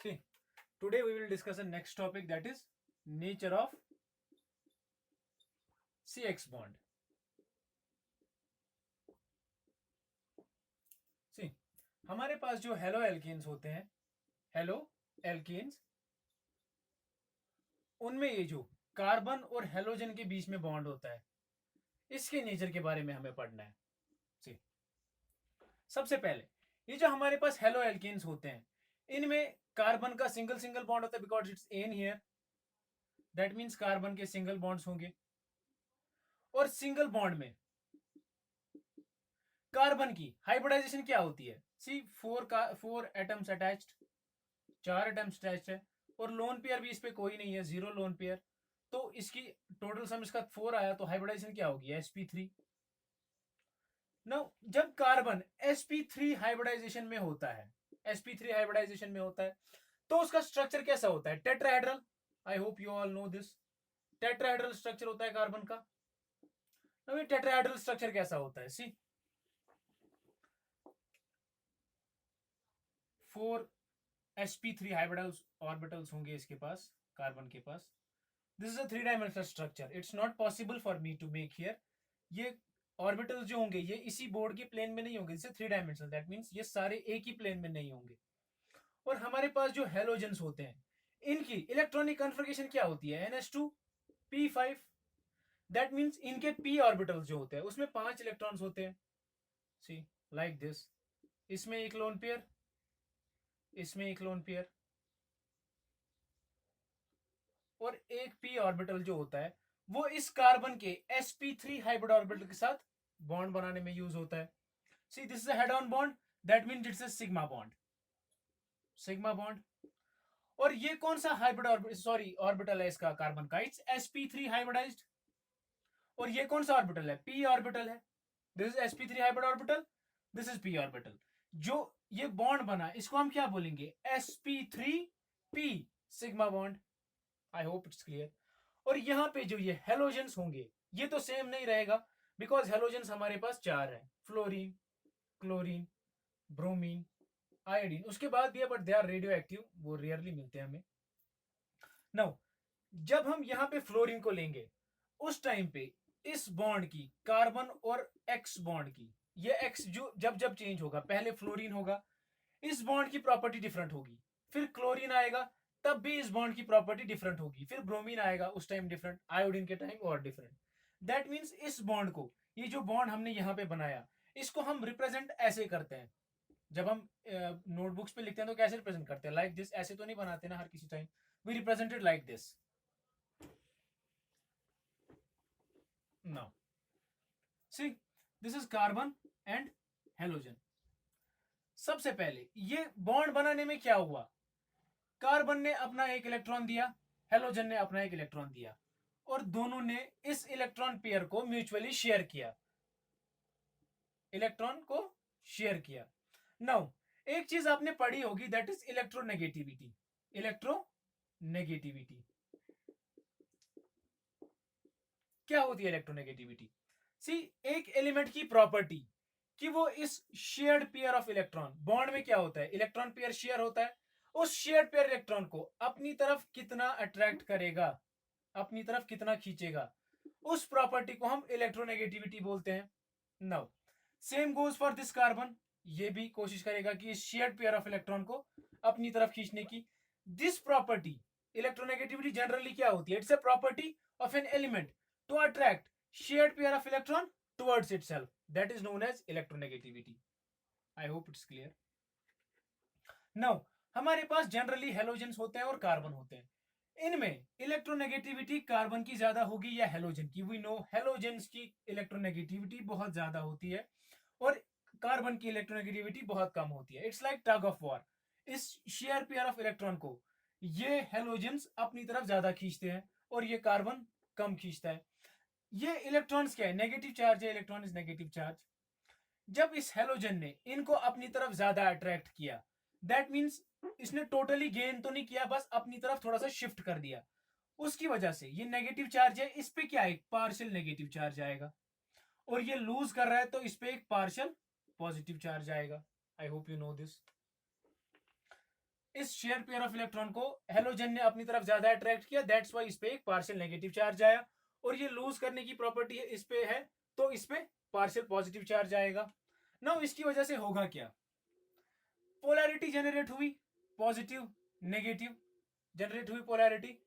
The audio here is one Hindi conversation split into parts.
See, today we will discuss the next topic, that is nature of CX bond. See, हमारे पास जो हेलो एल्केन्स होते हैं, हेलो एल्केन्स, उनमें ये जो कार्बन और हेलोजन के बीच में बॉन्ड होता है, इसके नेचर के बारे में हमें पढ़ना है। सी, सबसे पहले ये जो हमारे पास हेलो एल्केन्स होते हैं, इनमें कार्बन का सिंगल सिंगल बॉन्ड होता है because it's an here, that means carbon के सिंगल बॉन्ड्स होंगे। और सिंगल बॉन्ड में कार्बन की हाइब्रिडाइजेशन क्या होती है? See, four atoms attached, 4 atoms attached है, और लोन पेयर भी इस पे कोई नहीं है, 0 लोन पेयर। तो इसकी टोटल सम इसका 4 आया, तो हाइब्रिडाइजेशन क्या होगी? sp3। नाउ जब कार्बन sp3 हाइब्रिडाइजेशन में होता है, sp3 हाइब्रिडाइजेशन में होता है, तो उसका स्ट्रक्चर कैसा होता है? Tetrahedral. I hope you all know this. Tetrahedral structure होता है कार्बन का। नाउ टेट्राहेड्रल स्ट्रक्चर कैसा होता है? सी, 4 sp3 हाइब्रिडल ऑर्बिटल्स होंगे इसके पास, कार्बन के पास। This is a 3 dimensional structure. It's not possible for me to make here. ये ऑर्बिटल्स जो होंगे ये इसी बोर्ड के प्लेन में नहीं होंगे, जैसे 3 डायमेंशनल, दैट मीन्स ये सारे एक ही प्लेन में नहीं होंगे। और हमारे पास जो हेलोजेंस होते हैं, इनकी इलेक्ट्रॉनिक कन्फिगरेशन क्या होती है? ns2p5। दैट मीन्स इनके p ऑर्बिटल्स जो होते हैं उसमें 5 इलेक्ट्रॉन्स होते हैं। सी, लाइक दिस। इसमें एक लोन पेयर, इसमें एक लोन पेयर, और एक p ऑर्बिटल जो होता है वो इस कार्बन के sp3 हाइब्रिड ऑर्बिटल के साथ बॉन्ड बनाने में यूज होता है। See, this is a head on bond, that means it's a sigma bond, sigma bond. और ये कौन सा हाइब्रिड ऑर्बिटल है इसका, कार्बन का? It's sp3 hybridized. और ये कौन सा ऑर्बिटल है? p ऑर्बिटल है। This is sp3 hybrid orbital, this is p orbital. जो ये बॉन्ड बना इसको हम क्या बोलेंगे? sp3p sigma bond. I hope it's clear. और यहाँ पे जो ये हेलोजेंस होंगे ये तो सेम नहीं रहेगा, बिकॉज हेलोजेंस हमारे पास 4 है, फ्लोरीन, क्लोरीन, ब्रोमीन, आयोडीन। उसके बाद भी है but they are radioactive, वो रेयरली मिलते हैं हमें। नाउ जब हम यहाँ पे फ्लोरीन को लेंगे उस टाइम पे इस बॉन्ड की, कार्बन और एक्स बॉन्ड की, ये एक्स जो जब जब चेंज होगा, पहले फ्लोरीन होगा, इस बॉन्ड की प्रॉपर्टी डिफरेंट होगी, फिर क्लोरीन आएगा तब भी इस बॉन्ड की प्रॉपर्टी डिफरेंट होगी, फिर ब्रोमीन आएगा उस टाइम डिफरेंट, आयोडीन के टाइम और डिफरेंट। दैट मीन्स इस बॉन्ड को, ये जो बॉन्ड हमने यहाँ पे बनाया, इसको हम रिप्रेजेंट ऐसे करते हैं। जब हम नोटबुक्स पे लिखते हैं तो कैसे रिप्रेजेंट करते हैं? Like this. ऐसे तो नहीं बनाते ना हर किसी time. We represented like this. Now see, this is carbon and halogen. सबसे पहले ये बॉन्ड बनाने में क्या हुआ? कार्बन ने अपना एक इलेक्ट्रॉन दिया, हेलोजन ने अपना एक इलेक्ट्रॉन दिया, और दोनों ने इस इलेक्ट्रॉन पेयर को म्यूचुअली शेयर किया, इलेक्ट्रॉन को शेयर किया। नाउ एक चीज आपने पढ़ी होगी, दैट इज इलेक्ट्रोनेगेटिविटी। इलेक्ट्रोनेगेटिविटी क्या होती है? इलेक्ट्रोनेगेटिविटी, सी, एक एलिमेंट की प्रॉपर्टी कि वो इस shared pair of electron, bond में क्या होता है? इलेक्ट्रॉन पेयर शेयर होता है, उस शेयर्ड पेयर इलेक्ट्रॉन को अपनी तरफ कितना अट्रैक्ट करेगा, अपनी तरफ कितना खींचेगा, उस प्रॉपर्टी को हम इलेक्ट्रोनेगेटिविटी बोलते हैं। Now same goes for this carbon, ये भी कोशिश करेगा कि इस शेयर्ड पेयर ऑफ इलेक्ट्रॉन को अपनी तरफ खींचने की। दिस प्रॉपर्टी, इलेक्ट्रोनेगेटिविटी जनरली क्या होती है? It's a property of an element to attract shared pair of electron towards itself, that is known as electronegativity. I hope it's clear. Now हमारे पास जनरली हेलोजेंस होते हैं और कार्बन होते हैं। इनमें इलेक्ट्रोनेगेटिविटी कार्बन की ज्यादा होगी या हेलोजन की? वी नो हेलोजेंस की इलेक्ट्रोनेगेटिविटी बहुत ज्यादा होती है और कार्बन की इलेक्ट्रोनेगेटिविटी बहुत कम होती है। It's like tug of war. इस शेयर पेयर ऑफ इलेक्ट्रॉन को ये हेलोजेंस अपनी तरफ ज्यादा खींचते हैं और ये कार्बन कम खींचता है। ये इलेक्ट्रॉन्स क्या है? नेगेटिव चार्ज है, इलेक्ट्रॉन इज नेगेटिव चार्ज। जब इस हेलोजन ने इनको अपनी तरफ ज्यादा अट्रैक्ट किया, दैट मीन्स इसने टोटली गेन तो नहीं किया, बस अपनी तरफ थोड़ा सा शिफ्ट कर दिया। उसकी वजह से ये नेगेटिव चार्ज है, इस पे क्या है? पार्शियल नेगेटिव चार्ज आएगा। और ये लूज कर रहा है तो इस पे एक पार्शियल पॉजिटिव चार्ज आएगा। I hope you know this. इस शेयर पेयर ऑफ इलेक्ट्रॉन को हेलोजन ने अपनी तरफ ज्यादा अट्रैक्ट किया, दैट्स वाई इस पे एक पार्शियल नेगेटिव चार्ज आया, और ये लूज करने की प्रॉपर्टी है इस पे है, तो इस पे पार्शियल पॉजिटिव चार्ज आएगा। नाउ इसकी वजह से होगा क्या, पोलैरिटी जनरेट हुई, पॉजिटिव नेगेटिव जनरेट हुई पोलैरिटी।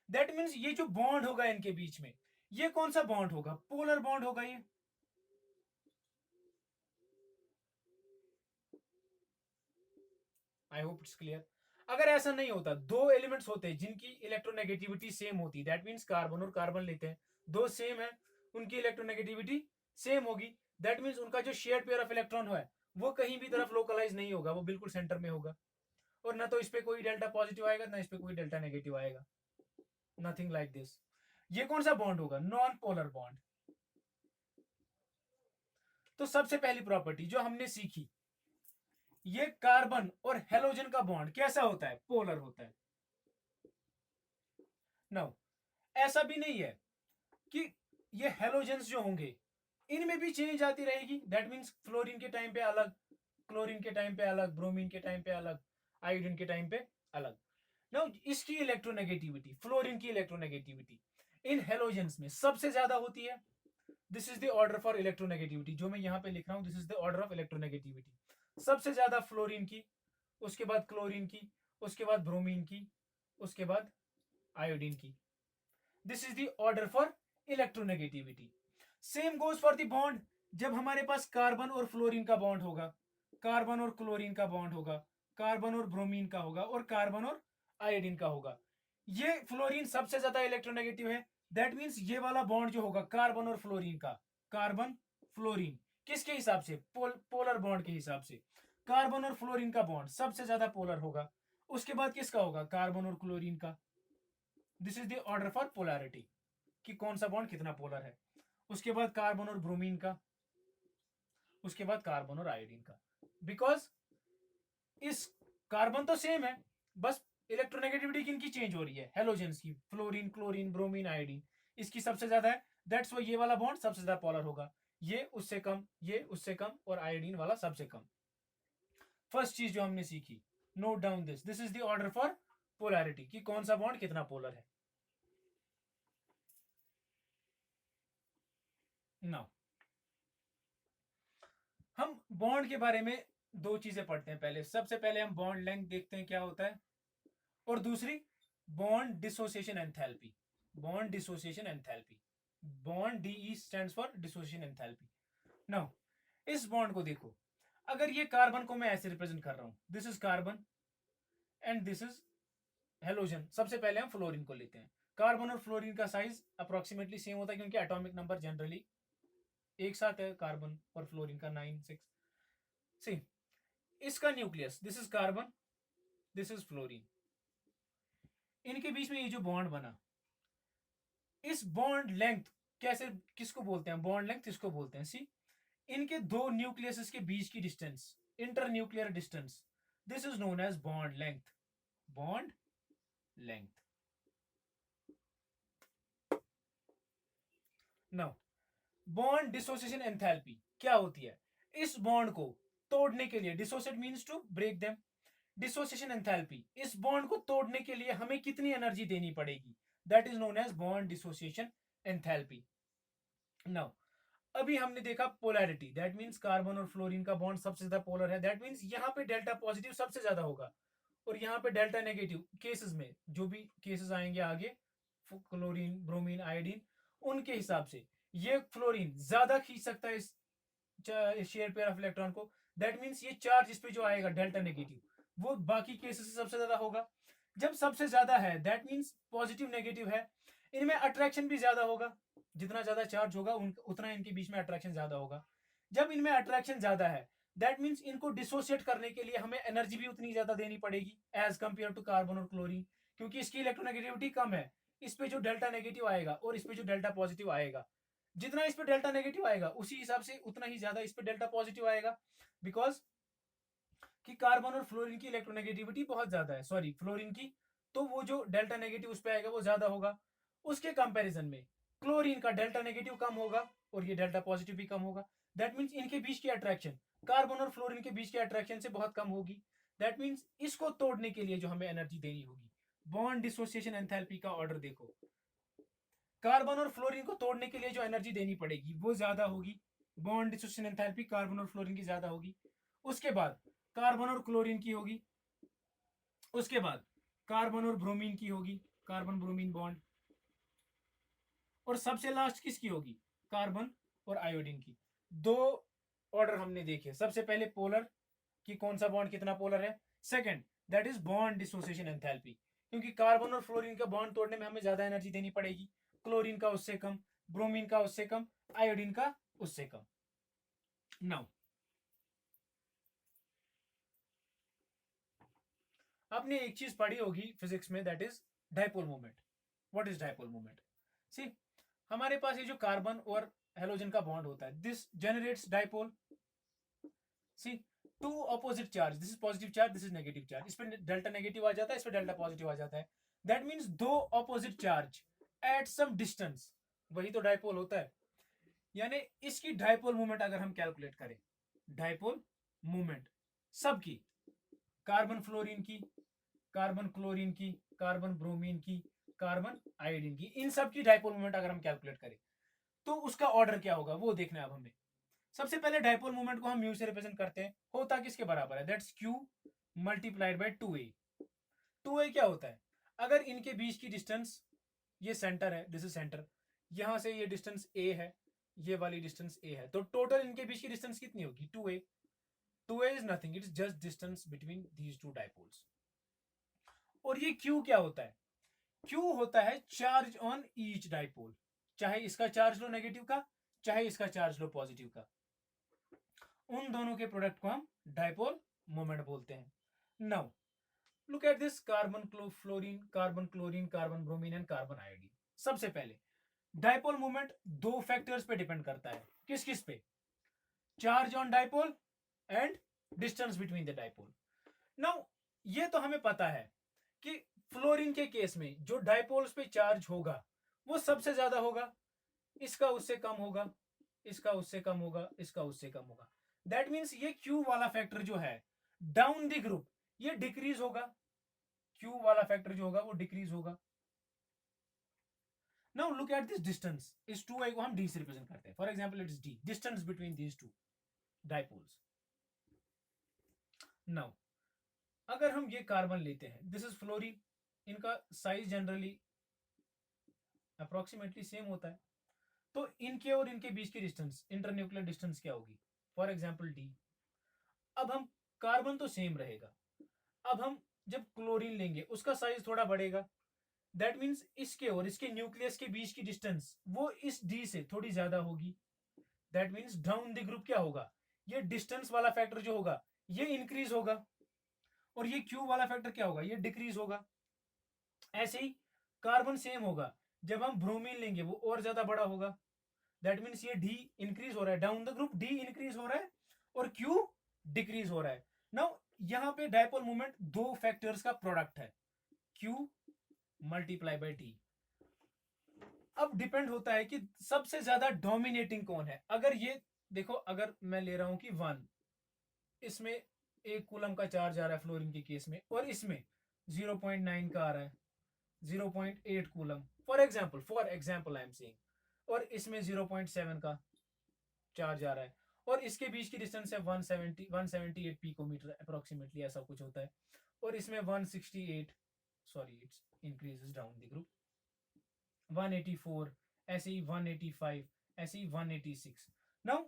दैट मीन्स ये जो बॉन्ड होगा इनके बीच में, ये कौन सा बॉन्ड होगा, पोलर बॉन्ड होगा ये। आई होप इट्स क्लियर। अगर ऐसा नहीं होता, दो एलिमेंट्स होते हैं जिनकी इलेक्ट्रोनेगेटिविटी सेम होती, दैट मीन्स कार्बन और कार्बन लेते हैं, दो सेम है, उनकी इलेक्ट्रोनेगेटिविटी सेम होगी, दैट मीन्स उनका जो शेयर्ड पेयर ऑफ इलेक्ट्रॉन है वो कहीं भी तरफ लोकलाइज नहीं होगा, वो बिल्कुल सेंटर में होगा, और ना तो इस पे कोई डेल्टा पॉजिटिव आएगा ना इस पे कोई डेल्टा नेगेटिव आएगा, नथिंग लाइक दिस। ये कौन सा बॉन्ड होगा, नॉन पोलर बॉन्ड। तो सबसे पहली प्रॉपर्टी जो हमने सीखी, ये कार्बन और हेलोजन का बॉन्ड कैसा होता है, पोलर होता है। नाउ ऐसा भी नहीं है कि ये हेलोजेंस जो होंगे इनमें भी चेंज आती रहेगी, दैट मीन्स फ्लोरीन के टाइम पे अलग, क्लोरीन के टाइम पे अलग, ब्रोमीन के टाइम पे अलग, आयोडीन के टाइम पे अलग। नाउ इसकी इलेक्ट्रोनेगेटिविटी, फ्लोरीन की इलेक्ट्रोनेगेटिविटी इन हेलोजेंस में सबसे ज्यादा होती है। This is the order for electronegativity, जो मैं यहां पे लिख रहा हूं, this is the order of electronegativity. सबसे ज्यादा फ्लोरीन की, उसके बाद क्लोरीन की, उसके बाद ब्रोमीन की, उसके बाद आयोडीन की। This is the order for electronegativity. Same goes for the bond, जब हमारे पास कार्बन और फ्लोरीन का बॉन्ड होगा, कार्बन और क्लोरीन का बॉन्ड होगा, कार्बन और ब्रोमीन का होगा, और कार्बन और आयोडीन का होगा, ये फ्लोरीन सबसे ज्यादा इलेक्ट्रोनेगेटिव है, दैट मीन्स ये वाला बॉन्ड जो होगा कार्बन और फ्लोरीन का, कार्बन फ्लोरीन किसके हिसाब से, पोलर बॉन्ड के हिसाब से, कार्बन और फ्लोरीन का बॉन्ड सबसे ज्यादा पोलर होगा। उसके बाद किसका होगा, कार्बन और क्लोरीन का। This is the order for polarity, कि कौन सा बॉन्ड कितना पोलर है। उसके बाद कार्बन और ब्रोमीन का, उसके बाद कार्बन और आयोडीन का, बिकॉज इस कार्बन तो सेम है, बस इलेक्ट्रोनेगेटिविटी किनकी चेंज हो रही है, हेलोजेंस की, फ्लोरीन क्लोरीन ब्रोमीन आयोडीन, इसकी सबसे ज्यादा है, दैट्स वाई ये वाला बॉन्ड सबसे ज्यादा पोलर होगा, ये उससे कम, ये उससे कम, और आयोडीन वाला सबसे कम। फर्स्ट चीज जो हमने सीखी, note down this, this is the order for polarity, कि कौन सा बॉन्ड कितना पोलर है। नाउ हम बॉन्ड के बारे में दो चीजें पढ़ते हैं, पहले सबसे पहले हम बॉन्ड लेंथ देखते हैं क्या होता है, और दूसरी bond dissociation enthalpy. Bond dissociation enthalpy, bond DE stands for dissociation enthalpy. Now इस बॉन्ड को देखो, अगर ये कार्बन को मैं ऐसे रिप्रेजेंट कर रहा हूं, this is carbon and this is halogen. सबसे पहले हम फ्लोरीन को लेते हैं, कार्बन और फ्लोरीन का साइज अप्रोक्सीमेटली सेम होता है, क्योंकि एटॉमिक नंबर जनरली एक साथ है, कार्बन और फ्लोरीन का 9 6। सी इसका nucleus, this is carbon, this is fluorine, इनके बीच में ये जो बॉन्ड बना, इस बॉन्ड लेंथ कैसे, किसको बोलते हैं, बॉन्ड लेंथ किसको बोलते हैं, सी इनके दो न्यूक्लियस के बीच की distance, inter nuclear distance, this is known as bond length, bond length. Now bond dissociation enthalpy क्या होती है, इस बॉन्ड को तोड़ने के लिए, dissociate means to break them, dissociation enthalpy, इस बॉन्ड को तोड़ने के लिए हमें कितनी एनर्जी देनी पड़ेगी, that is known as bond dissociation enthalpy. Now अभी हमने देखा पोलैरिटी, दैट मीन्स कार्बन और फ्लोरीन का बॉन्ड सबसे ज्यादा पोलर है, दैट मीन्स यहाँ पे डेल्टा पॉजिटिव सबसे ज्यादा होगा, और यहाँ पे डेल्टा नेगेटिव केसेस में, जो भी केसेस आएंगे आगे, क्लोरीन ब्रोमीन आयोडीन, उनके हिसाब से ये फ्लोरीन ज्यादा खींच सकता है इस शेयर पेयर ऑफ इलेक्ट्रॉन को, दैट मीन्स ये चार्ज इस पे जो आएगा डेल्टा नेगेटिव, वो बाकी केसेस से सबसे ज्यादा होगा। जब सबसे ज्यादा है दैट मीन्स पॉजिटिव नेगेटिव है, इनमें अट्रैक्शन भी ज्यादा होगा, जितना ज्यादा चार्ज होगा उतना इनके बीच में अट्रैक्शन ज्यादा होगा। जब इनमें अट्रैक्शन ज्यादा है दैट मीन्स इनको डिसोसिएट करने के लिए हमें एनर्जी भी उतनी ज्यादा देनी पड़ेगी एज कंपेयर टू कार्बन और क्लोरीन, क्योंकि इसकी इलेक्ट्रोनेगेटिविटी कम है, इस पे जो डेल्टा नेगेटिव आएगा और इस पे जो डेल्टा पॉजिटिव आएगा, जितना इस पे डेल्टा नेगेटिव आएगा उसी हिसाब से उतना ही ज्यादा इस पे डेल्टा पॉजिटिव आएगा, बिकॉज कि कार्बन और फ्लोरीन की इलेक्ट्रोनेगेटिविटी बहुत ज्यादा है, सॉरी फ्लोरीन की, तो वो जो डेल्टा नेगेटिव उस पे आएगा वो ज्यादा होगा। उसके कंपैरिजन में क्लोरीन का डेल्टा नेगेटिव कम होगा और ये डेल्टा पॉजिटिव भी कम होगा, दैट मीन्स इनके बीच की अट्रैक्शन कार्बन और फ्लोरीन के बीच की अट्रैक्शन से बहुत कम होगी, दैट मीन्स इसको तोड़ने के लिए जो हमें एनर्जी देनी होगी, बॉन्ड डिसोसिएशन एंथैल्पी का ऑर्डर देखो, कार्बन और फ्लोरीन को तोड़ने के लिए जो एनर्जी देनी पड़ेगी वो ज्यादा होगी, बॉन्ड डिसोसिएशन एंथैल्पी कार्बन और फ्लोरीन की ज्यादा होगी। उसके बाद कार्बन और क्लोरीन की होगी, उसके बाद कार्बन और ब्रोमीन की होगी, कार्बन ब्रोमीन बॉन्ड, और सबसे लास्ट किसकी होगी, कार्बन और आयोडीन की। दो ऑर्डर हमने देखे, सबसे पहले पोलर कि कौन सा बॉन्ड कितना पोलर है, second that is bond dissociation enthalpy, क्योंकि कार्बन और फ्लोरीन का बॉन्ड तोड़ने में हमें ज्यादा एनर्जी देनी पड़ेगी, क्लोरीन का उससे कम, ब्रोमीन का उससे कम, आयोडीन का उससे कम। नाउ आपने एक चीज पढ़ी होगी फिजिक्स में, that is dipole moment. What is dipole moment? See हमारे पास ये जो कार्बन और हेलोजन का बॉन्ड होता है, this generates dipole. See two opposite charge, this is positive charge, this is negative charge, इस पे डेल्टा नेगेटिव आ जाता है, इस पे डेल्टा पॉजिटिव आ जाता है। दैट मीन्स दो opposite charge at some distance, वही तो डाइपोल होता है। यानी इसकी डाइपोल मूवमेंट अगर हम कैलकुलेट करें, डाइपोल मूवमेंट सबकी, कार्बन फ्लोरीन की, कार्बन क्लोरीन की, कार्बन ब्रोमीन की, कार्बन आयोडीन की, इन सब की डाइपोल मूवमेंट अगर हम कैलकुलेट करें तो उसका ऑर्डर क्या होगा वो देखना है अब हमें। सबसे पहले डाइपोल मूवमेंट को हम म्यू से रिप्रेजेंट करते हैं, होता किसके बराबर है, that's Q multiplied by 2a। 2a क्या होता है, अगर इनके बीच की डिस्टेंस, ये सेंटर है, दिस इज सेंटर, यहां से ये डिस्टेंस a है, ये वाली डिस्टेंस a है, तो टोटल इनके बीच की डिस्टेंस कितनी होगी, 2a। 2a is nothing, it's just distance between these two dipoles. और ये q क्या होता है, q होता है चार्ज ऑन ईच डाइपोल, चाहे इसका चार्ज लो नेगेटिव का, चाहे इसका चार्ज लो पॉजिटिव का, उन दोनों के प्रोडक्ट को हम डाइपोल मोमेंट बोलते हैं। Now look at this, carbon fluorine, carbon chlorine, carbon bromine and carbon iodine. सबसे पहले डाइपोल मोमेंट दो फैक्टर्स पे डिपेंड करता है, किस किस पे, charge on dipole and distance between the dipole. Now ये तो हमें पता है कि फ्लोरीन के केस में जो डाइपोल्स पे चार्ज होगा वो सबसे ज्यादा होगा, इसका उससे कम होगा, इसका उससे कम होगा, इसका उससे कम होगा। दैट मीन्स ये Q वाला फैक्टर जो है डाउन द ग्रुप ये डिक्रीज होगा, Q वाला फैक्टर जो होगा वो डिक्रीज होगा। Now look at this distance, इस 2a को हम d से रिप्रेजेंट करते हैं, for example it is d, distance between these two dipoles. Now अगर हम ये कार्बन लेते हैं, दिस इज फ्लोरीन, इनका साइज जनरली अप्रोक्सीमेटली सेम होता है, तो इनके और इनके बीच की डिस्टेंस, इंटरन्यूक्लियर डिस्टेंस क्या होगी, फॉर एग्जांपल d। अब हम कार्बन तो सेम रहेगा, अब हम जब क्लोरीन लेंगे उसका साइज थोड़ा बढ़ेगा, दैट मीन्स इसके और इसके न्यूक्लियस के बीच की डिस्टेंस वो इस d से थोड़ी ज्यादा होगी। That means down the group क्या होगा, ये डिस्टेंस वाला फैक्टर जो होगा ये इंक्रीज होगा, और ये Q वाला फैक्टर क्या होगा, ये डिक्रीज होगा। ऐसे ही कार्बन सेम होगा, जब हम ब्रोमीन लेंगे वो और ज्यादा बड़ा होगा, दैट मीन्स ये D इंक्रीज हो रहा है, down the group D increase हो रहा है और Q डिक्रीज हो रहा है। नाउ यहां पे डाइपोल मोमेंट दो फैक्टर्स का प्रोडक्ट है, Q मल्टीप्लाई बाय T। अब डिपेंड होता है कि सबसे ज्यादा डोमिनेटिंग कौन है। अगर ये देखो, अगर मैं ले रहा हूं कि 1, इसमें 1 कूलम का चार्ज आ रहा है फ्लोरीन के केस में, और इसमें 0.9 का आ रहा है, 0.8 coulomb for example I am saying, और इसमें 0.7 का चार्ज आ रहा है, और इसके बीच की डिस्टेंस है 178 पिकोमीटर अप्रोक्सीमेटली, ऐसा कुछ होता है, और इसमें 168, sorry it's increases down the group, 184, ऐसे ही 185, ऐसे ही 186। नाउ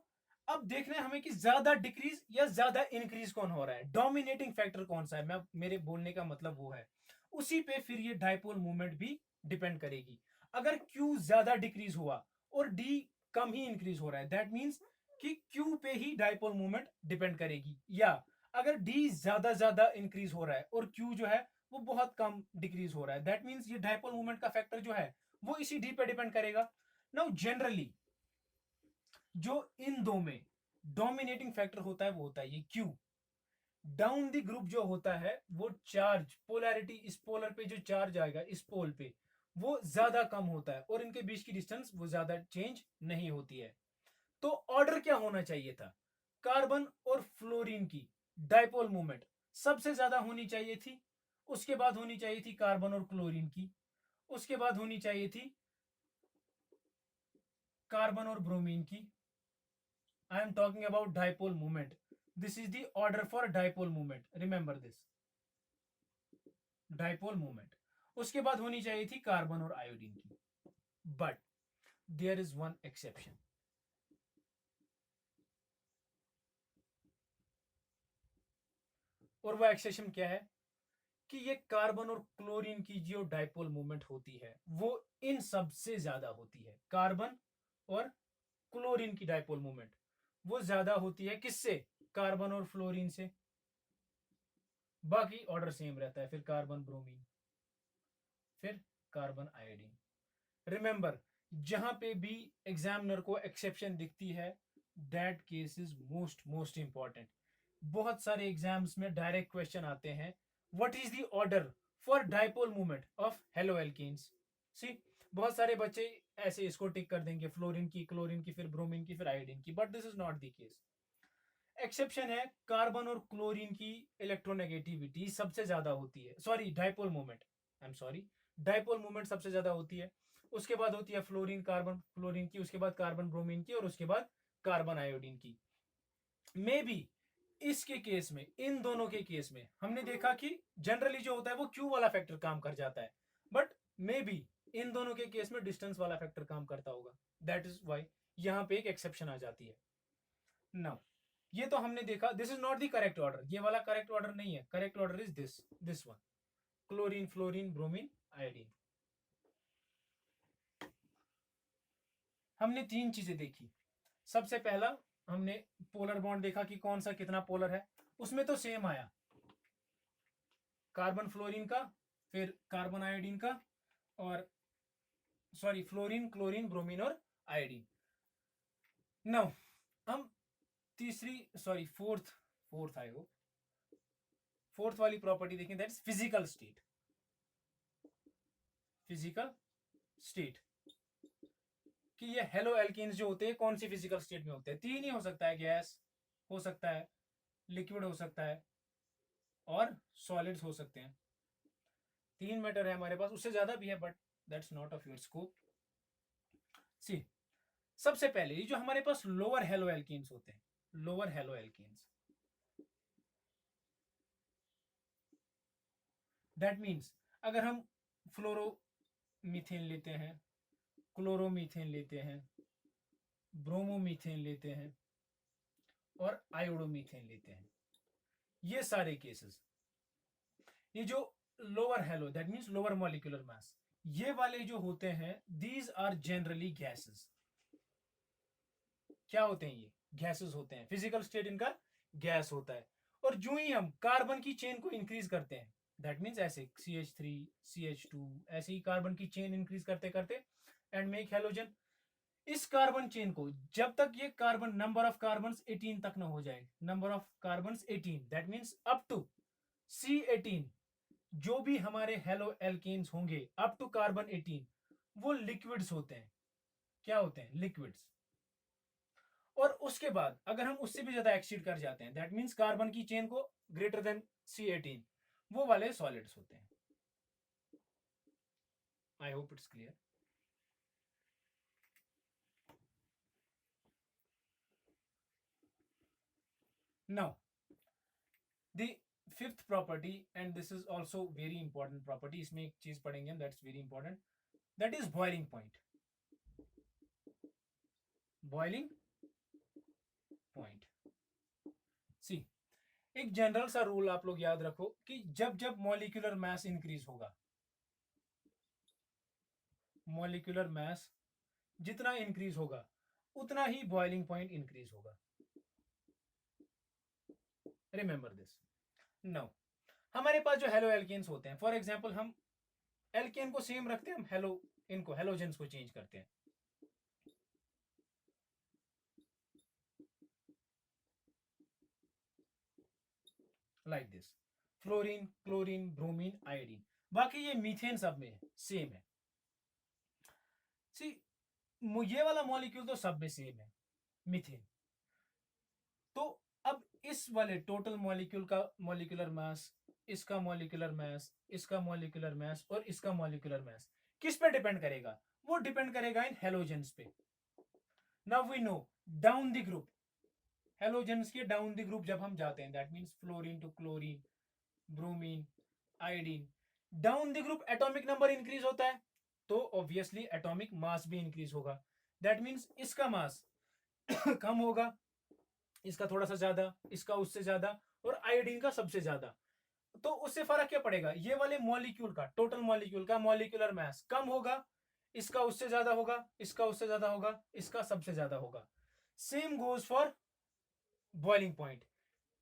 अब देखना है हमें कि ज्यादा डिक्रीज या ज्यादा इंक्रीज कौन हो रहा है, डोमिनेटिंग फैक्टर कौन सा है, मैं मेरे बोलने का मतलब वो है, उसी पे फिर ये डाइपोल मूवमेंट भी डिपेंड करेगी। अगर Q ज्यादा डिक्रीज हुआ और D कम ही इंक्रीज हो रहा है, दैट मीन्स कि Q पे ही डाइपोल मूवमेंट डिपेंड करेगी, या अगर D ज्यादा इंक्रीज हो रहा है और Q जो है वो बहुत कम डिक्रीज हो रहा है, दैट मीन्स ये डाइपोल मूवमेंट का फैक्टर जो है वो इसी D पे डिपेंड करेगा। नाउ जनरली जो इन दो में डोमिनेटिंग फैक्टर होता है वो होता है ये Q। डाउन द ग्रुप जो होता है वो चार्ज पोलैरिटी, इस पोलर पे जो चार्ज आएगा इस पोल पे वो ज्यादा कम होता है, और इनके बीच की डिस्टेंस वो ज्यादा चेंज नहीं होती है। तो ऑर्डर क्या होना चाहिए था, कार्बन और फ्लोरीन की डाइपोल मूवमेंट सबसे ज्यादा होनी चाहिए थी, उसके बाद होनी चाहिए थी कार्बन और क्लोरीन की, उसके बाद होनी चाहिए थी कार्बन और ब्रोमीन की। I am talking about dipole movement, this is the order for dipole movement, remember this, dipole movement. उसके बाद होनी चाहिए थी कार्बन और आयोडीन की, but there is one exception. और वह एक्सेप्शन क्या है कि ये कार्बन और क्लोरीन की जो डाइपोल मूवमेंट होती है वो इन सबसे ज्यादा होती है। कार्बन और क्लोरीन की डाइपोल मूवमेंट वो ज्यादा होती है किससे? कार्बन और फ्लोरीन से। बाकी ऑर्डर सेम रहता है, फिर कार्बन ब्रोमीन, फिर कार्बन आयोडीन। रिमेंबर, जहां पे भी एग्जामिनर को एक्सेप्शन दिखती है that case is most important. बहुत सारे एग्जाम्स में डायरेक्ट क्वेश्चन आते हैं, what is the order for dipole movement of halo alkenes. See, बहुत सारे बच्चे ऐसे इसको टिक कर देंगे, फ्लोरीन की, क्लोरीन की, फिर ब्रोमीन की, फिर आयोडीन की, but this is not the case. Exception है, कार्बन और क्लोरीन की इलेक्ट्रोनेगेटिविटी सबसे ज्यादा होती है, sorry dipole movement, I am sorry, dipole movement सबसे ज्यादा होती है। उसके बाद होती है फ्लोरीन कार्बन क्लोरीन की, उसके बाद कार्बन ब्रोमीन की, और उसके बाद कार्बन आयोडीन की। मे बी इसके केस में, इन दोनों के केस में हमने देखा कि जनरली जो होता है वो क्यू वाला फैक्टर काम कर जाता है, बट मे बी इन दोनों के केस में डिस्टेंस वाला फैक्टर काम करता होगा, दैट इज वाई यहां पे एक एक्सेप्शन आ जाती है। नाउ ये तो हमने देखा, this is not the correct order, ये वाला करेक्ट ऑर्डर नहीं है, correct order is this one, chlorine fluorine bromine iodine. हमने तीन चीजें देखी। सबसे पहला हमने पोलर बॉन्ड देखा कि कौन सा कितना पोलर है, उसमें तो सेम आया, कार्बन फ्लोरीन का, फिर कार्बन आयोडीन का, और सॉरी फ्लोरीन क्लोरीन ब्रोमीन और आयोडीन। नाउ हम तीसरी sorry fourth fourth I hope fourth वाली प्रॉपर्टी देखें, that is physical state. Physical state कि ये हेलो एल्कीन्स जो होते हैं कौन सी फिजिकल स्टेट में होते हैं? तीन ही हो सकता है, गैस हो सकता है, लिक्विड हो सकता है, और सॉलिड्स हो सकते हैं। तीन मैटर है हमारे पास, उससे ज्यादा भी है but that's not of your scope. See, सबसे पहले ये जो हमारे पास लोअर हेलो एल्कीन्स होते हैं, lower hello alkenes, that means अगर हम फ्लोरोमीथेन लेते हैं, क्लोरोमीथेन लेते हैं, ब्रोमोमीथेन लेते हैं, और आयोडोमीथेन लेते हैं, ये सारे केसेस, ये जो lower hello that means lower molecular mass, ये वाले जो होते हैं दीज आर जनरली गैसेस। क्या होते हैं? ये गैसेस होते हैं, फिजिकल स्टेट इनका गैस होता है। और जो ही हम कार्बन की चेन को इंक्रीज करते हैं, दैट मीन्स ऐसे CH3 CH2 ऐसे ही कार्बन की चेन इंक्रीज करते करते एंड मेक हेलोजन, इस कार्बन चेन को जब तक ये कार्बन नंबर ऑफ कार्बन 18 तक ना हो जाए, number of carbon 18 that means up to C18, जो भी हमारे हेलो एल्केन्स होंगे अप टू कार्बन 18 वो लिक्विड्स होते हैं। क्या होते हैं? लिक्विड्स। और उसके बाद अगर हम उससे भी ज्यादा एक्सीड कर जाते हैं, दैट मीन्स कार्बन की चेन को ग्रेटर देन C18, वो वाले सॉलिड्स होते हैं। I hope it's clear. Now the fifth property, and this is also very important property, इसमें एक चीज पढ़ेंगे हम that's very important, that is boiling point. Boiling point, see, एक जनरल सा रूल आप लोग याद रखो कि जब जब मॉलिक्यूलर मास इंक्रीज होगा, मॉलिक्यूलर मास जितना इंक्रीज होगा उतना ही बॉइलिंग पॉइंट इंक्रीज होगा। Remember this. नाउ हमारे पास जो हेलो एल्केन्स होते हैं, फॉर एग्जांपल हम एल्केन को सेम रखते हैं, हम हेलो इनको हेलोजेंस को चेंज करते हैं। Like this, fluorine chlorine bromine iodine, बाकी ये मीथेन सब में सेम है। सी, ये वाला मॉलिक्यूल तो सब में सेम है, मीथेन। तो अब इस वाले टोटल मॉलिक्यूल का मॉलिक्यूलर मास, इसका मॉलिक्यूलर मास, इसका मॉलिक्यूलर मास और इसका मॉलिक्यूलर मास किस पे डिपेंड करेगा? वो डिपेंड करेगा इन हेलोजेंस पे। Now we know down the group, halogens के डाउन द ग्रुप जब हम जाते हैं, that means fluorine to chlorine, bromine, iodine, down the group atomic number increase होता है तो ऑब्वियसली एटॉमिक मास भी इंक्रीज होगा। दैट मींस इसका मास कम होगा, इसका थोड़ा सा ज्यादा, इसका उससे ज्यादा और आयोडीन का सबसे ज्यादा। तो उससे फर्क क्या पड़ेगा? ये वाले मॉलिक्यूल का, टोटल मॉलिक्यूल का मॉलिक्यूलर मास कम होगा, इसका उससे ज्यादा होगा, इसका उससे ज्यादा होगा, इसका सबसे ज्यादा होगा। Same goes for boiling point,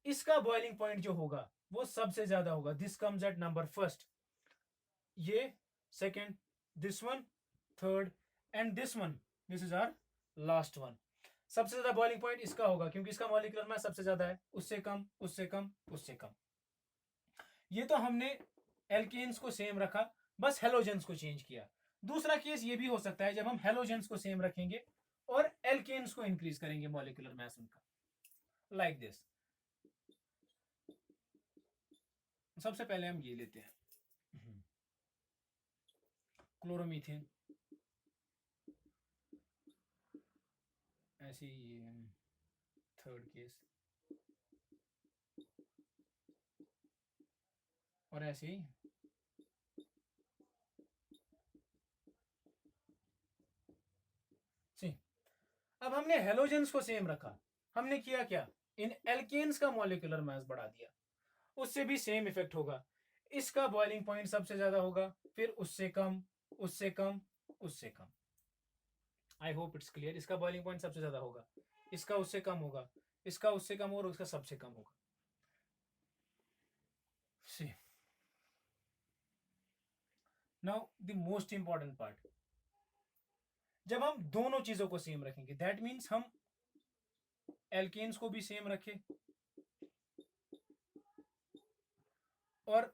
इसका बॉइलिंग पॉइंट जो होगा वो सबसे ज्यादा होगा। This comes at number first, ये second, this one third and this one, this is our last one. सबसे ज्यादा बॉइलिंग पॉइंट इसका होगा क्योंकि इसका मॉलिक्यूलर मास सबसे ज्यादा है, उससे कम, उससे कम, उससे कम। ये तो हमने एल्केन्स को सेम रखा, बस हेलोजेंस को चेंज किया। दूसरा केस ये भी हो सकता है जब हम हेलोजेंस को सेम रखेंगे और एल्केन्स को इंक्रीज करेंगे मॉलिक्यूलर मास उनका, लाइक दिस। सबसे पहले हम ये लेते हैं क्लोरोमीथेन, ऐसे ये थर्ड केस और ऐसे ही अब हमने हेलोजेंस को सेम रखा, हमने किया क्या? इन एल्केन्स का मॉलिक्यूलर मास बढ़ा दिया, उससे भी सेम इफेक्ट होगा। इसका बॉइलिंग पॉइंट सबसे ज्यादा होगा, फिर उससे कम, उससे कम, उससे कम। I hope it's clear. इसका बॉइलिंग पॉइंट सबसे ज्यादा होगा, इसका उससे कम होगा, इसका उससे कम और उसका सबसे कम होगा। See now the most important part, जब हम दोनों चीजों को सेम रखेंगे, दैट मीन्स हम एल्केन्स को भी सेम रखें और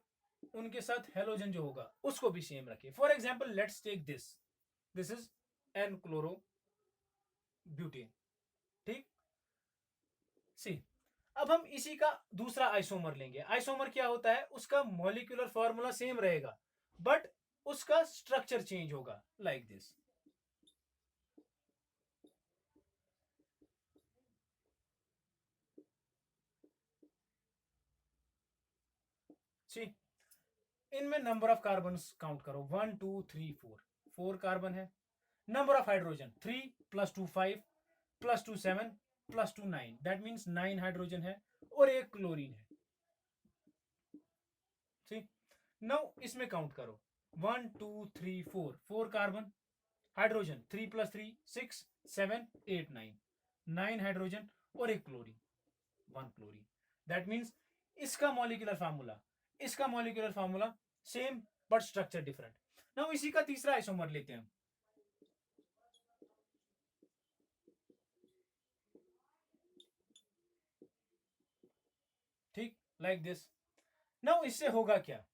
उनके साथ हेलोजन जो होगा उसको भी सेम रखें। For example let's take this, this is an chlorobutane, ठीक। सी अब हम इसी का दूसरा आइसोमर लेंगे। आइसोमर क्या होता है? उसका मॉलिक्यूलर फॉर्मूला सेम रहेगा बट उसका स्ट्रक्चर चेंज होगा, लाइक दिस। सी इनमें नंबर ऑफ कार्बन काउंट करो, 1 2 3 4, 4 कार्बन है। Number of hydrogen 3 + 2 5 + 2 7 + 2 9, that means 9 hydrogen है और एक क्लोरीन है। ठीक, नाउ इसमें काउंट करो 1 2 3 4, 4 कार्बन, हाइड्रोजन 3 + 3 6 7 8 9, 9 हाइड्रोजन और एक क्लोरीन, 1 क्लोरीन। दैट मीन्स इसका मॉलिक्यूलर फार्मूला, इसका molecular formula same but structure different. Now इसी का तीसरा आइसोमर लेते हैं, ठीक, लाइक दिस। नाउ इससे होगा क्या?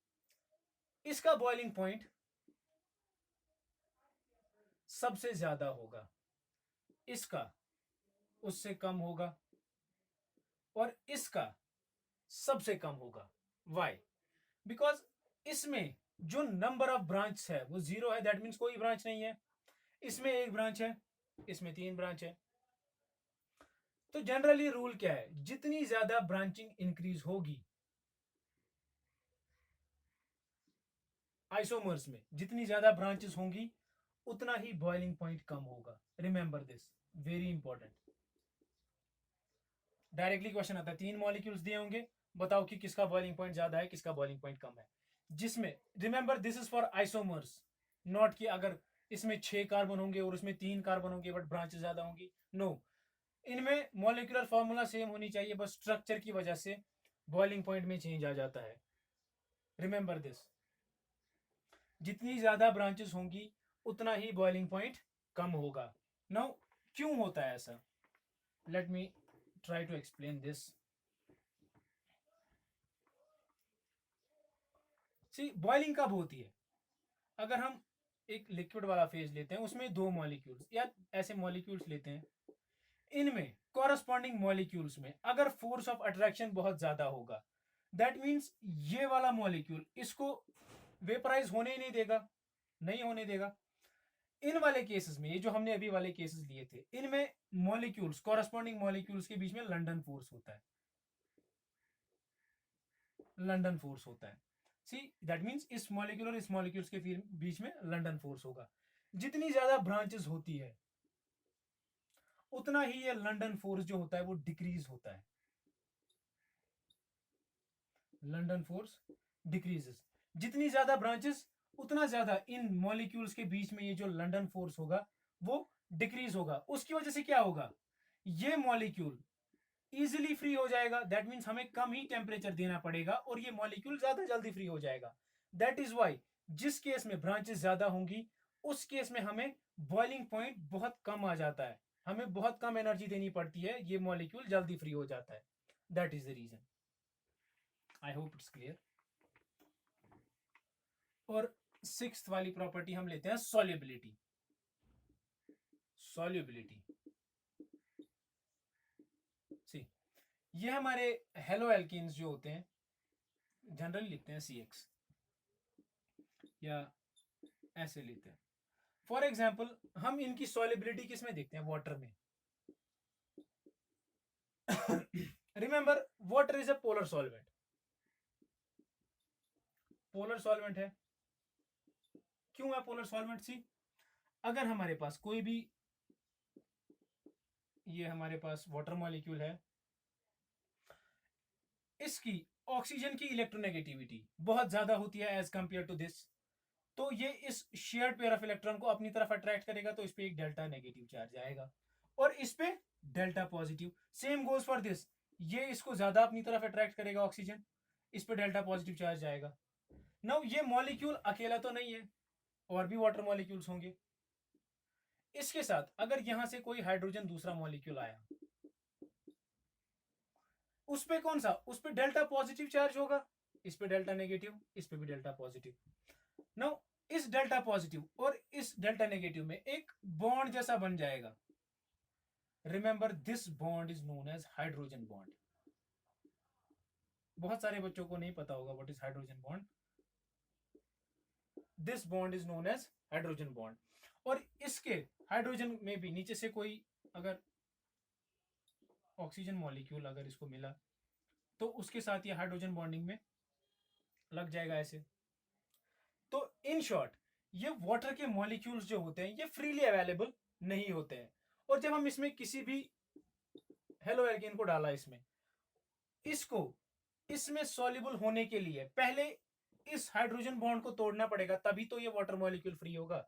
इसका बॉइलिंग पॉइंट सबसे ज्यादा होगा, इसका उससे कम होगा और इसका सबसे कम होगा। वाई? बिकॉज इसमें जो नंबर ऑफ ब्रांच है वो 0 है, दैट मीन्स कोई ब्रांच नहीं है। इसमें एक ब्रांच है, इसमें 3 ब्रांच है। तो जनरली रूल क्या है? जितनी ज्यादा ब्रांचिंग इंक्रीज होगी आइसोमर्स में, जितनी ज्यादा ब्रांचेस होंगी उतना ही बॉइलिंग पॉइंट कम होगा। Remember this, very important. Directly question आता है, 3 मॉलिक्यूल्स दिए होंगे, बताओ कि किसका बॉइलिंग पॉइंट ज्यादा है, किसका बॉइलिंग पॉइंट कम है। जिसमें remember this is for isomers, not कि अगर इसमें 6 कार्बन होंगे और उसमें 3 कार्बन होंगे बट ब्रांचेस ज्यादा होंगी, नो। इनमें मॉलिक्यूलर फॉर्मूला सेम होनी चाहिए, बस स्ट्रक्चर की वजह से बॉइलिंग पॉइंट में चेंज आ जाता है। रिमेंबर दिस, जितनी ज्यादा ब्रांचेस होंगी उतना ही बॉइलिंग पॉइंट कम होगा। नाउ क्यों होता है ऐसा? Let me try to explain this. See boiling कब होती है? अगर हम एक लिक्विड वाला फेज लेते हैं, उसमें 2 मॉलिक्यूल्स या ऐसे मॉलिक्यूल्स लेते हैं, इनमें कॉरस्पॉन्डिंग मॉलिक्यूल्स में अगर फोर्स ऑफ अट्रैक्शन बहुत ज्यादा होगा, दैट मीन्स ये वाला मॉलिक्यूल इसको वेपराइज होने ही नहीं देगा, नहीं होने देगा। इन वाले केसेस में, ये जो हमने अभी वाले केसेस लिए थे, इनमें मॉलिक्यूल्स, कॉरस्पॉन्डिंग मॉलिक्यूल्स के बीच में लंडन फोर्स होता है, लंडन फोर्स होता है। सी दैट मीन्स इस मॉलिक्यूल और इस मॉलिक्यूल्स के बीच में लंडन फोर्स होगा। जितनी ज्यादा ब्रांचेस होती है उतना ही ये लंडन फोर्स जो होता है वो डिक्रीज होता है, लंडन फोर्स डिक्रीजेस। जितनी ज्यादा ब्रांचेस उतना ज्यादा इन मॉलिक्यूल्स के बीच में ये जो लंडन फोर्स होगा वो डिक्रीज होगा। उसकी वजह से क्या होगा, ये मॉलिक्यूल इजीली फ्री हो जाएगा, दैट मीन्स हमें कम ही टेम्परेचर देना पड़ेगा और ये मॉलिक्यूल ज्यादा जल्दी फ्री हो जाएगा। दैट इज वाई जिस केस में ब्रांचेस ज्यादा होंगी उस केस में हमें बॉइलिंग पॉइंट बहुत कम आ जाता है, हमें बहुत कम एनर्जी देनी पड़ती है, ये मॉलिक्यूल जल्दी फ्री हो जाता है। That is the reason. I hope it's clear. और सिक्स्थ वाली प्रॉपर्टी हम लेते हैं सॉल्युबिलिटी। सॉल्युबिलिटी सी, ये हमारे हेलो एल्कीन्स जो होते हैं जनरली लिखते हैं CX या ऐसे लेते हैं। फॉर एग्जाम्पल हम इनकी सॉल्युबिलिटी किस में देखते हैं, वाटर में। Remember water is a polar solvent, polar solvent है। क्यों है पोलर सॉल्वेंट? सी, अगर हमारे पास कोई भी, ये हमारे पास वाटर मॉलिक्यूल है, इसकी ऑक्सीजन की इलेक्ट्रोनेगेटिविटी बहुत ज्यादा होती है एज कंपेयर टू दिस, तो ये इस शेयर्ड पेयर ऑफ इलेक्ट्रॉन को अपनी तरफ अट्रैक्ट करेगा, तो इस पे एक डेल्टा नेगेटिव चार्ज आएगा और इस पे delta positive. Same goes for this, ये इसको ज्यादा अपनी तरफ अट्रैक्ट करेगा ऑक्सीजन, इस पे डेल्टा पॉजिटिव चार्ज आएगा। नाउ ये मॉलिक्यूल अकेला तो नहीं है, और भी वाटर मॉलिक्यूल्स होंगे। इसके साथ अगर यहां से कोई हाइड्रोजन दूसरा मॉलिक्यूल आया, उस पे कौन सा, उस पे डेल्टा पॉजिटिव चार्ज होगा, इस पे डेल्टा नेगेटिव, इस पे भी डेल्टा पॉजिटिव। नाउ इस डेल्टा पॉजिटिव और इस डेल्टा नेगेटिव में एक बॉन्ड जैसा बन जाएगा। Remember this bond is known as hydrogen bond. बहुत सारे बच्चों को नहीं पता होगा what is hydrogen bond. This bond is known as hydrogen bond. और इसके हाइड्रोजन में भी नीचे से कोई अगर ऑक्सीजन मॉलिक्यूल अगर इसको मिला तो उसके साथ ये हाइड्रोजन बॉन्डिंग में लग जाएगा ऐसे। तो इन शॉर्ट ये वाटर के मॉलिक्यूल्स जो होते हैं ये फ्रीली अवेलेबल नहीं होते हैं। और जब हम इसमें किसी भी हेलो एल्केन को डाला, इसको इसमें सॉल्युबल होने के लिए पहले इस हाइड्रोजन बॉन्ड को तोड़ना पड़ेगा, तभी तो ये वाटर मॉलिक्यूल फ्री होगा।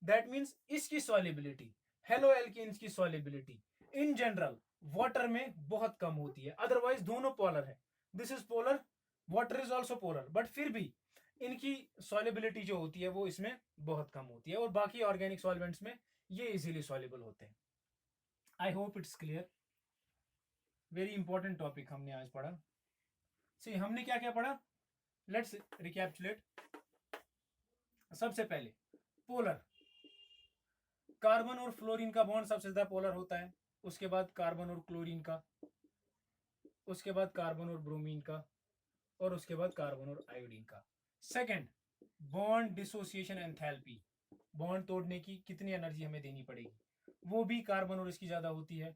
दैट मीन्स इसकी सॉल्युबिलिटी, हेलो एल्केन्स की सॉल्युबिलिटी इन जनरल वाटर में बहुत कम होती है। अदरवाइज दोनों पोलर है, this is polar, water is also polar, but फिर भी इनकी सॉल्युबिलिटी जो होती है वो इसमें बहुत कम होती है और बाकी ऑर्गेनिक सॉल्वेंट्स में ये इजीली सॉल्युबल होते हैं। I hope it's clear. Very important topic हमने आज पढ़ा। सी, हमने क्या क्या पढ़ा, लेट्स रिकैप्चुलेट। सबसे पहले पोलर, कार्बन और फ्लोरीन का बॉन्ड सबसे ज्यादा पोलर होता है, उसके बाद कार्बन और क्लोरीन का, उसके बाद कार्बन और ब्रोमीन का, और उसके बाद कार्बन और आयोडीन का। Second, bond dissociation enthalpy, bond तोड़ने की कितनी एनर्जी हमें देनी पड़ेगी, वो भी कार्बन और इसकी ज्यादा होती है,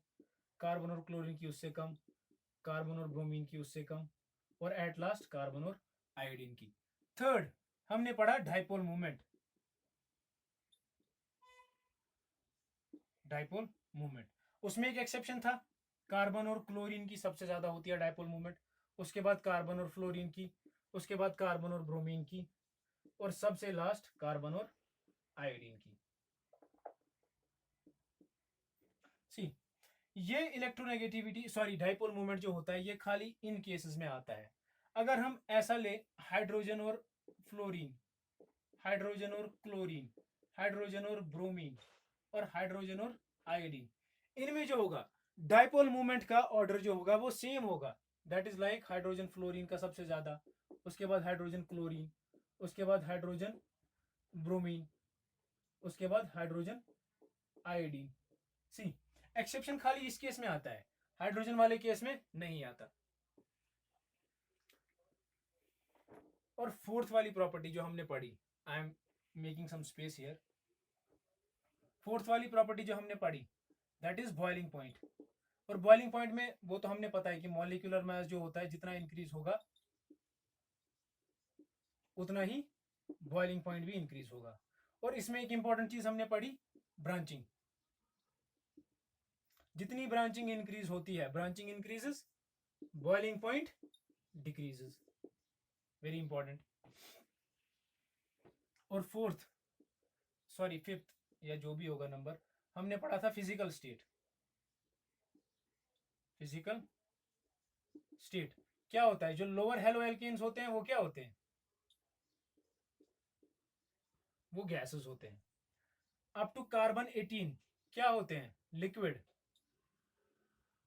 कार्बन और क्लोरीन की उससे कम, कार्बन और ब्रोमीन की उससे कम, और एट लास्ट कार्बन और आयोडीन की। थर्ड, हमने पढ़ा डाइपोल मूवमेंट, डाइपोल मूवमेंट, उसमें एक एक्सेप्शन था, कार्बन और क्लोरीन की सबसे ज्यादा होती है डाइपोल मूवमेंट, उसके बाद कार्बन और फ्लोरीन की, उसके बाद कार्बन और ब्रोमीन की, और सबसे लास्ट कार्बन और आयोडीन की। सी, ये इलेक्ट्रोनेगेटिविटी, सॉरी डाइपोल मूवमेंट जो होता है ये खाली इन केसेस में आता है। अगर हम ऐसा ले, हाइड्रोजन और फ्लोरीन, हाइड्रोजन और क्लोरीन, हाइड्रोजन और ब्रोमीन, और हाइड्रोजन और आयोडीन, इनमें जो होगा डाइपोल मूवमेंट का ऑर्डर जो होगा वो सेम होगा। That is like hydrogen fluorine का सबसे ज्यादा, उसके बाद हाइड्रोजन क्लोरीन, उसके बाद हाइड्रोजन ब्रोमीन, उसके बाद हाइड्रोजन आयोडीन। सी, एक्सेप्शन खाली इस केस में आता है, हाइड्रोजन वाले केस में नहीं आता। और फोर्थ वाली प्रॉपर्टी जो हमने पढ़ी, I am making some space here, fourth वाली प्रॉपर्टी जो हमने पढ़ी दैट इज बॉइलिंग पॉइंट। और बॉइलिंग पॉइंट में वो तो हमने पता है कि मॉलिक्यूलर मास जो होता है जितना इंक्रीज होगा उतना ही बॉइलिंग पॉइंट भी इंक्रीज होगा। और इसमें एक इंपॉर्टेंट चीज हमने पढ़ी, ब्रांचिंग। जितनी ब्रांचिंग इंक्रीज होती है, branching increases, boiling point decreases, very important. और फोर्थ, सॉरी फिफ्थ या जो भी होगा नंबर, हमने पढ़ा था फिजिकल स्टेट। फिजिकल स्टेट क्या होता है, जो लोअर हेलो एल्केन्स होते हैं वो क्या होते हैं, वो गैसेस होते हैं। अप टू कार्बन 18 क्या होते हैं, लिक्विड।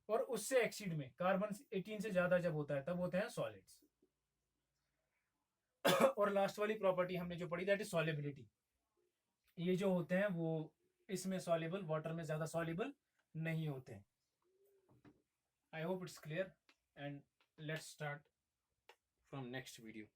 और उससे एक्सीड में कार्बन 18 से ज्यादा जब होता है तब होते हैं सॉलिड्स। और लास्ट वाली प्रॉपर्टी हमने जो पढ़ी दैट इज सॉलिबिलिटी। ये जो होते हैं वो इसमें सॉल्युबल, वाटर में ज्यादा सॉल्युबल नहीं होते हैं। I hope it's clear and let's start from next video.